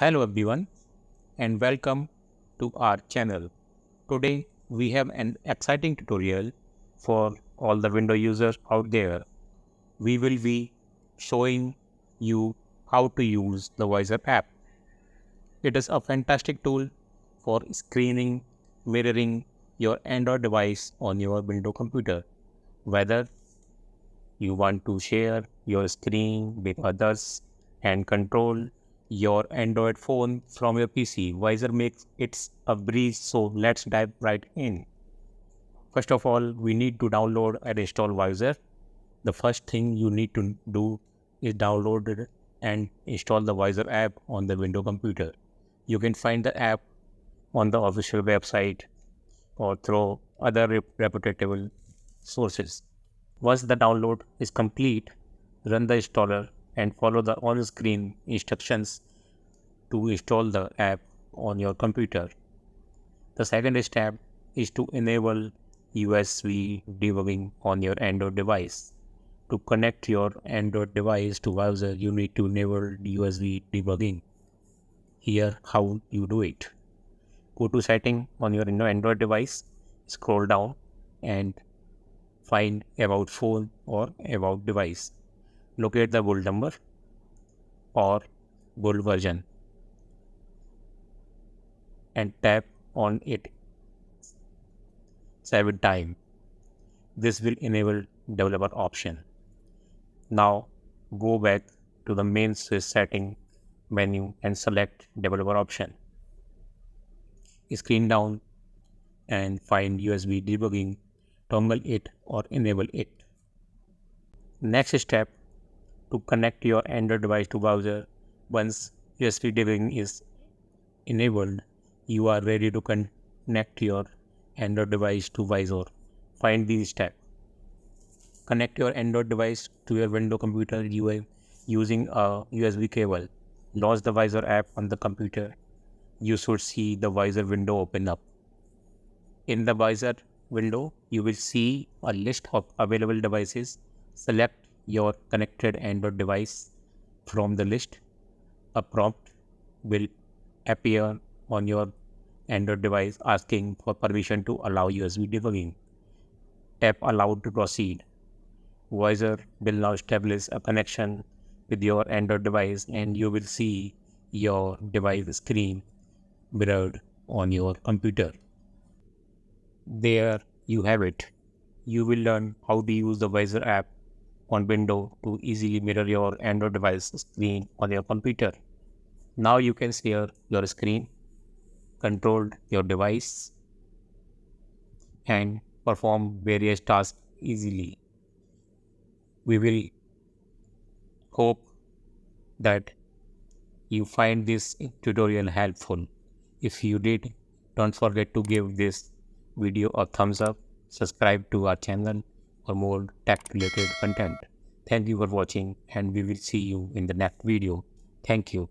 Hello everyone and welcome to our channel. Today we have an exciting tutorial for all the window users out there. We will be showing you how to use the Vysor app. It is a fantastic tool for screening, mirroring your Android device on your Windows computer. Whether you want to share your screen with others and control your Android phone from your PC, Vysor makes it a breeze. So let's dive right in. First of all, we need to download and install Vysor. The first thing you need to do is download it and install the Vysor app on the Windows computer. You can find the app on the official website or through other reputable sources. Once the download is complete, run the installer and follow the on-screen instructions to install the app on your computer. The second step is to enable USB debugging on your Android device. To connect your Android device to Vysor, you need to enable USB debugging. Here, how you do it. Go to setting on your Android device, scroll down and find about phone or about device. Locate the build number or build version and tap on it 7 times. This will enable developer option. Now go back to the main setting menu and select developer option. Screen down and find USB debugging, toggle it or enable it. Next step, to connect your Android device to Vysor. Once USB debugging is enabled, you are ready to connect your Android device to Vysor. Find these steps. Connect your Android device to your Windows computer using a USB cable. Launch the Vysor app on the computer. You should see the Vysor window open up. In the Vysor window, you will see a list of available devices. Select your connected Android device from the list. A prompt will appear on your Android device asking for permission to allow USB debugging. Tap Allow to proceed. Vysor will now establish a connection with your Android device and you will see your device screen mirrored on your computer. There you have it. You will learn how to use the Vysor app on Windows to easily mirror your Android device screen on your computer. Now you can share your screen, control your device, and perform various tasks easily. We will hope that you find this tutorial helpful. If you did, don't forget to give this video a thumbs up, subscribe to our channel for more tech related content. Thank you for watching and we will see you in the next video. Thank you.